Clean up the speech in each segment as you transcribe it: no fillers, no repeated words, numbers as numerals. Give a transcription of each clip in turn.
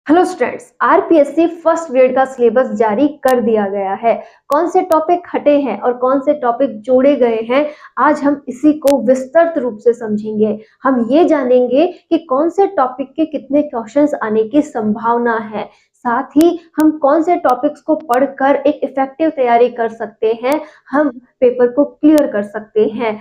Hello students, RPSC first grade का syllabus जारी कर दिया गया है। कौन से टॉपिक हटे हैं और कौन से टॉपिक जोड़े गए हैं, आज हम इसी को विस्तृत रूप से समझेंगे। हम ये जानेंगे कि कौन से टॉपिक के कितने क्वेश्चंस आने की संभावना है, साथ ही हम कौन से टॉपिक्स को पढ़कर एक इफेक्टिव तैयारी कर सकते हैं, हम पेपर को क्लियर कर सकते हैं।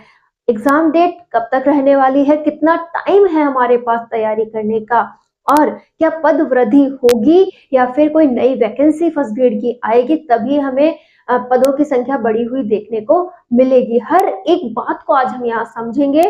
एग्जाम डेट कब तक रहने वाली है, कितना टाइम है हमारे पास तैयारी करने का, और क्या पद वृद्धि होगी या फिर कोई नई वैकेंसी फर्स्ट ग्रेड की आएगी तभी हमें पदों की संख्या बढ़ी हुई देखने को मिलेगी। हर एक बात को आज हम यहाँ समझेंगे।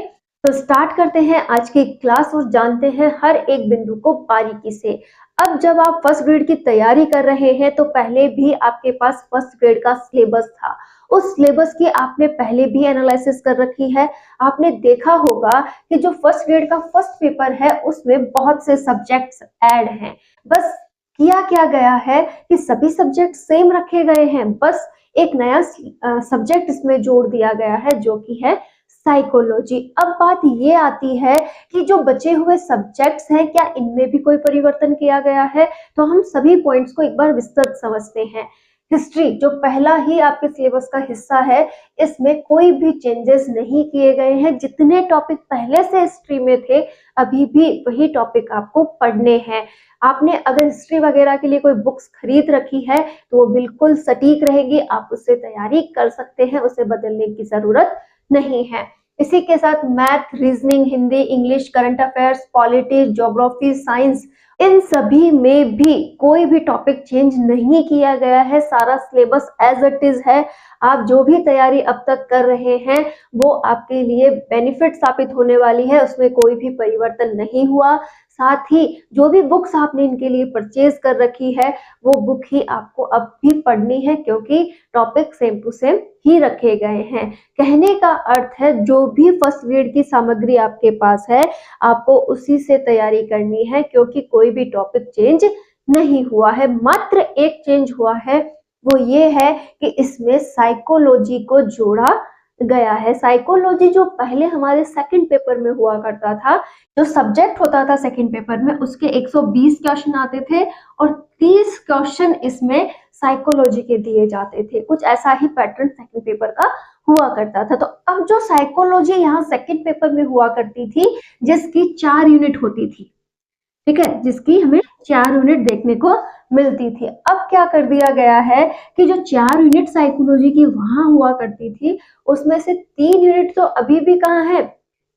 तो स्टार्ट करते हैं आज की क्लास और जानते हैं हर एक बिंदु को बारीकी से। अब जब आप फर्स्ट ग्रेड की तैयारी कर रहे हैं तो पहले भी आपके पास फर्स्ट ग्रेड का सिलेबस था, उस सिलेबस की आपने पहले भी एनालिसिस कर रखी है। आपने देखा होगा कि जो फर्स्ट ग्रेड का फर्स्ट पेपर है उसमें बहुत से सब्जेक्ट्स ऐड हैं। बस किया क्या गया है कि सभी सब्जेक्ट सेम रखे गए हैं, बस एक नया सब्जेक्ट इसमें जोड़ दिया गया है जो कि है साइकोलॉजी। अब बात ये आती है कि जो बचे हुए सब्जेक्ट्स हैं क्या इनमें भी कोई परिवर्तन किया गया है, तो हम सभी पॉइंट्स को एक बार विस्तृत समझते हैं। हिस्ट्री जो पहला ही आपके सिलेबस का हिस्सा है, इसमें कोई भी चेंजेस नहीं किए गए हैं। जितने टॉपिक पहले से हिस्ट्री में थे अभी भी वही टॉपिक आपको पढ़ने हैं। आपने अगर हिस्ट्री वगैरह के लिए कोई बुक्स खरीद रखी है तो वो बिल्कुल सटीक रहेगी, आप उससे तैयारी कर सकते हैं, उसे बदलने की जरूरत नहीं है। इसी के साथ math, reasoning, Hindi, English, current affairs, politics, geography, science, इन सभी में भी कोई भी टॉपिक चेंज नहीं किया गया है। सारा सिलेबस एज इट इज है। आप जो भी तैयारी अब तक कर रहे हैं वो आपके लिए बेनिफिट साबित होने वाली है, उसमें कोई भी परिवर्तन नहीं हुआ। साथ ही जो भी बुक्स आपने इनके लिए परचेज कर रखी है वो बुक ही आपको अब भी पढ़नी है, क्योंकि टॉपिक सेम टू सेम ही रखे गए हैं। कहने का अर्थ है जो भी फर्स्ट ग्रेड की सामग्री आपके पास है आपको उसी से तैयारी करनी है, क्योंकि कोई भी टॉपिक चेंज नहीं हुआ है। मात्र एक चेंज हुआ है, वो ये है कि इसमें साइकोलॉजी को जोड़ा गया है। साइकोलॉजी जो पहले हमारे सेकंड पेपर में हुआ करता था, जो सब्जेक्ट होता था सेकंड पेपर में, उसके 120 क्वेश्चन आते थे और 30 क्वेश्चन इसमें साइकोलॉजी के दिए जाते थे। कुछ ऐसा ही पैटर्न सेकंड पेपर का हुआ करता था। तो अब जो साइकोलॉजी यहाँ सेकंड पेपर में हुआ करती थी, जिसकी 4 यूनिट होती थी, ठीक है, जिसकी हमें 4 यूनिट देखने को मिलती थी, अब क्या कर दिया गया है कि जो 4 यूनिट साइकोलॉजी की वहां हुआ करती थी उसमें से 3 यूनिट तो अभी भी कहाँ है,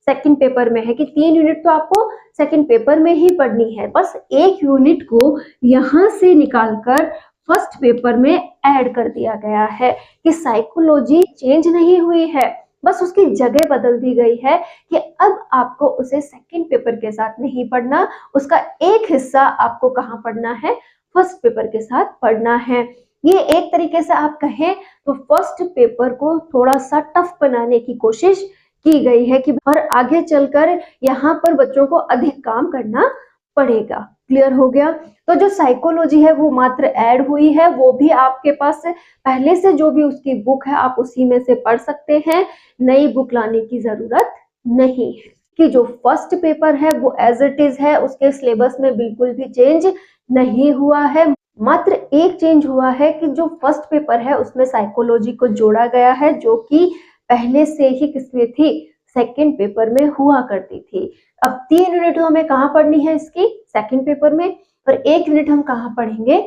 सेकंड पेपर में है, कि 3 यूनिट तो आपको सेकंड पेपर में ही पढ़नी है। बस एक यूनिट को यहाँ से निकालकर फर्स्ट पेपर में ऐड कर दिया गया है कि साइकोलॉजी चेंज नहीं हुई है, बस उसकी जगह बदल दी गई है कि अब आपको उसे सेकंड पेपर के साथ नहीं पढ़ना, उसका एक हिस्सा आपको कहाँ पढ़ना है, फर्स्ट पेपर के साथ पढ़ना है। ये एक तरीके से आप कहें तो फर्स्ट पेपर को थोड़ा सा टफ बनाने की कोशिश की गई है कि और आगे चलकर यहाँ पर बच्चों को अधिक काम करना पड़ेगा। क्लियर हो गया? तो जो साइकोलॉजी है वो मात्र ऐड हुई है, वो भी आपके पास पहले से जो भी उसकी बुक है आप उसी में से पढ़ सकते हैं, नई बुक लाने की जरूरत नहीं है। कि जो फर्स्ट पेपर है वो एज इट इज है, उसके सिलेबस में बिल्कुल भी चेंज नहीं हुआ है। मात्र एक चेंज हुआ है कि जो फर्स्ट पेपर है उसमें साइकोलॉजी को जोड़ा गया है, जो कि पहले से ही किसमें थी, सेकंड पेपर में हुआ करती थी। अब 3 यूनिट हमें कहाँ पढ़नी है इसकी, सेकंड पेपर में, और 1 यूनिट हम कहाँ पढ़ेंगे,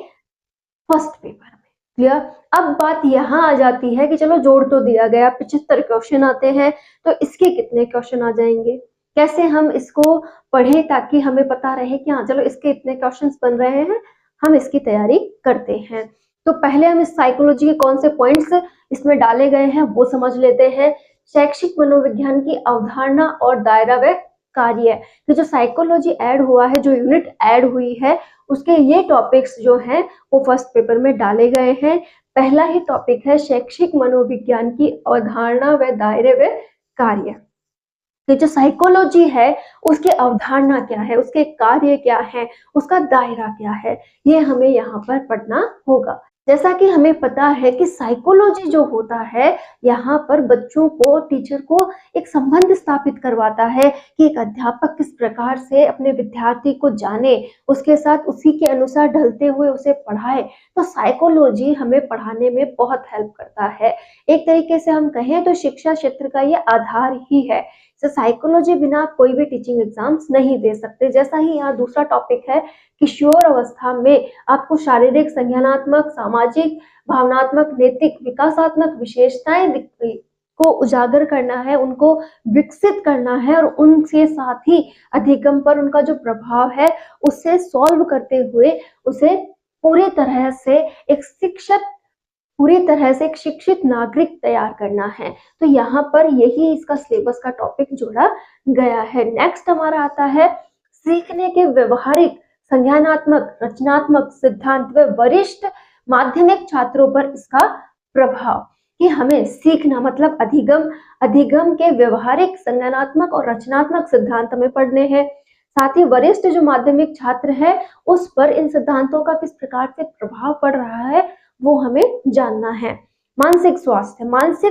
फर्स्ट पेपर में। क्लियर? अब बात यहाँ आ जाती है कि चलो जोड़ तो दिया गया, 75 क्वेश्चन आते हैं, तो इसके कितने क्वेश्चन आ जाएंगे, कैसे हम इसको पढ़े ताकि हमें पता रहे कि हाँ चलो इसके इतने क्वेश्चन बन रहे हैं, हम इसकी तैयारी करते हैं। तो पहले हम इस साइकोलॉजी के कौन से पॉइंट्स इसमें डाले गए हैं वो समझ लेते हैं। शैक्षिक मनोविज्ञान की अवधारणा और दायरा व कार्य, तो जो साइकोलॉजी ऐड हुआ है, जो यूनिट ऐड हुई है, उसके ये टॉपिक्स जो हैं वो फर्स्ट पेपर में डाले गए हैं। पहला ही टॉपिक है शैक्षिक मनोविज्ञान की अवधारणा व दायरे व कार्य। तो जो साइकोलॉजी है उसकी अवधारणा क्या है, उसके कार्य क्या है, उसका दायरा क्या है, ये हमें यहाँ पर पढ़ना होगा। जैसा कि हमें पता है कि साइकोलॉजी जो होता है, यहाँ पर बच्चों को, टीचर को एक संबंध स्थापित करवाता है कि एक अध्यापक किस प्रकार से अपने विद्यार्थी को जाने, उसके साथ उसी के अनुसार ढलते हुए उसे पढ़ाए। तो साइकोलॉजी हमें पढ़ाने में बहुत हेल्प करता है। एक तरीके से हम कहें तो शिक्षा क्षेत्र का ये आधार ही है। तो साइकोलॉजी बिना आप कोई भी टीचिंग एग्जाम्स नहीं दे सकते। जैसा ही यहाँ दूसरा टॉपिक है, किशोर अवस्था में आपको शारीरिक, संज्ञानात्मक, सामाजिक, भावनात्मक, नैतिक, विकासात्मक विशेषताएं को उजागर करना है, उनको विकसित करना है और उनके साथ ही अधिगम पर उनका जो प्रभाव है उसे सॉल्व करते हुए उसे पूरी तरह से एक शिक्षक पूरी तरह से एक शिक्षित नागरिक तैयार करना है। तो यहाँ पर यही इसका सिलेबस का टॉपिक जोड़ा गया है। नेक्स्ट हमारा आता है सीखने के व्यवहारिक, संज्ञानात्मक, रचनात्मक सिद्धांत व वरिष्ठ माध्यमिक छात्रों पर इसका प्रभाव। कि हमें सीखना मतलब अधिगम के व्यवहारिक, संज्ञानात्मक और रचनात्मक सिद्धांत हमें पढ़ने हैं। साथ ही वरिष्ठ जो माध्यमिक छात्र है उस पर इन सिद्धांतों का किस प्रकार से प्रभाव पड़ रहा है वो हमें जानना है। मानसिक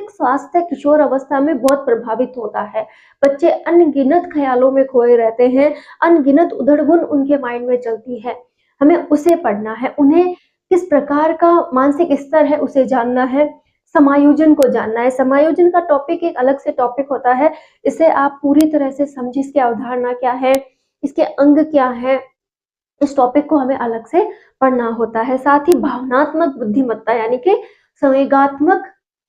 स्वास्थ्य किशोर अवस्था में बहुत प्रभावित होता है। बच्चे अनगिनत ख्यालों में खोए रहते हैं, अनगिनत उधड़-बुन उनके माइंड में चलती है। हमें उसे पढ़ना है, उन्हें किस प्रकार का मानसिक स्तर है उसे जानना है, समायोजन को जानना है। समायोजन का टॉपिक एक अलग से टॉपिक होता है, इसे आप पूरी तरह से समझिए, इसकी अवधारणा क्या है, इसके अंग क्या है, इस टॉपिक को हमें अलग से पढ़ना होता है। साथ ही भावनात्मक बुद्धिमत्ता यानी कि संवेगात्मक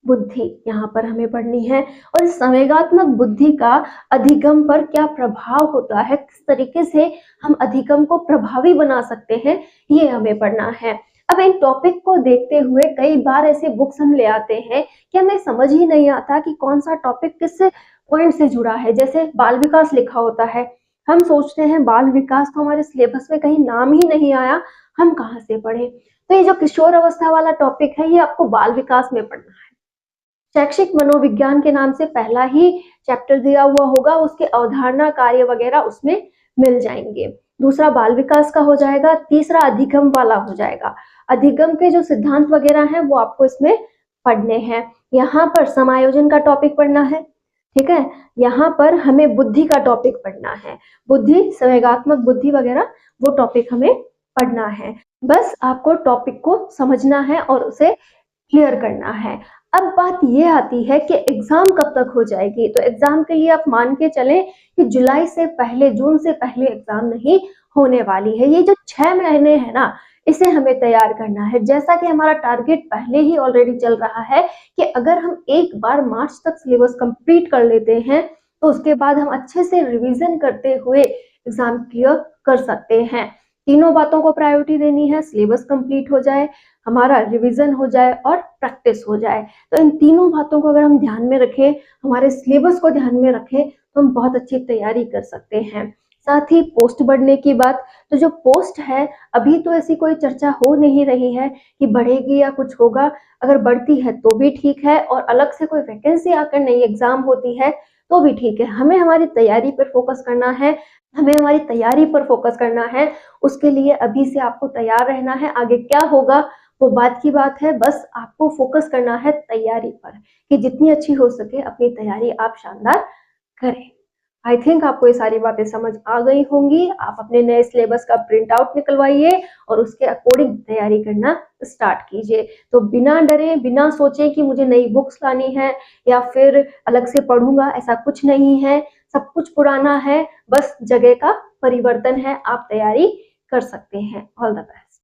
बुद्धि यहाँ पर हमें पढ़नी है और इस संवेगात्मक बुद्धि का अधिगम पर क्या प्रभाव होता है, किस तरीके से हम अधिगम को प्रभावी बना सकते हैं, ये हमें पढ़ना है। अब इन टॉपिक को देखते हुए कई बार ऐसे बुक्स हम ले आते हैं कि हमें समझ ही नहीं आता कि कौन सा टॉपिक किस पॉइंट से जुड़ा है। जैसे बाल विकास लिखा होता है, हम सोचते हैं बाल विकास तो हमारे सिलेबस में कहीं नाम ही नहीं आया, हम कहाँ से पढ़ें। तो ये जो किशोर अवस्था वाला टॉपिक है ये आपको बाल विकास में पढ़ना है। शैक्षिक मनोविज्ञान के नाम से पहला ही चैप्टर दिया हुआ होगा, उसके अवधारणा, कार्य वगैरह उसमें मिल जाएंगे। दूसरा बाल विकास का हो जाएगा, तीसरा अधिगम वाला हो जाएगा। अधिगम के जो सिद्धांत वगैरह हैं वो आपको इसमें पढ़ने हैं। यहाँ पर समायोजन का टॉपिक पढ़ना है, ठीक है। यहाँ पर हमें बुद्धि का टॉपिक पढ़ना है, बुद्धि, संवेगात्मक बुद्धि वगैरह वो टॉपिक हमें पढ़ना है। बस आपको टॉपिक को समझना है और उसे क्लियर करना है। अब बात ये आती है कि एग्जाम कब तक हो जाएगी। तो एग्जाम के लिए आप मान के चलें कि जुलाई से पहले, जून से पहले एग्जाम नहीं होने वाली है। ये जो 6 महीने है ना, इसे हमें तैयार करना है। जैसा कि हमारा टारगेट पहले ही ऑलरेडी चल रहा है कि अगर हम एक बार मार्च तक सिलेबस कंप्लीट कर लेते हैं तो उसके बाद हम अच्छे से रिवीजन करते हुए एग्जाम क्लियर कर सकते हैं। तीनों बातों को प्रायोरिटी देनी है, सिलेबस कंप्लीट हो जाए, हमारा रिवीजन हो जाए और प्रैक्टिस हो जाए। तो इन तीनों बातों को अगर हम ध्यान में रखें, हमारे सिलेबस को ध्यान में रखें तो हम बहुत अच्छी तैयारी कर सकते हैं। साथ ही पोस्ट बढ़ने की बात, तो जो पोस्ट है अभी तो ऐसी कोई चर्चा हो नहीं रही है कि बढ़ेगी या कुछ होगा। अगर बढ़ती है तो भी ठीक है और अलग से कोई वैकेंसी आकर नई एग्जाम होती है तो भी ठीक है। हमें हमारी तैयारी पर फोकस करना है, हमें हमारी तैयारी पर फोकस करना है। उसके लिए अभी से आपको तैयार रहना है। आगे क्या होगा वो बात की बात है, बस आपको फोकस करना है तैयारी पर कि जितनी अच्छी हो सके अपनी तैयारी आप शानदार करें। आई थिंक आपको ये सारी बातें समझ आ गई होंगी। आप अपने नए सिलेबस का प्रिंट आउट निकलवाइए और उसके अकॉर्डिंग तैयारी करना स्टार्ट कीजिए। तो बिना डरे, बिना सोचे कि मुझे नई बुक्स लानी है या फिर अलग से पढ़ूंगा, ऐसा कुछ नहीं है। सब कुछ पुराना है, बस जगह का परिवर्तन है। आप तैयारी कर सकते हैं। All the best.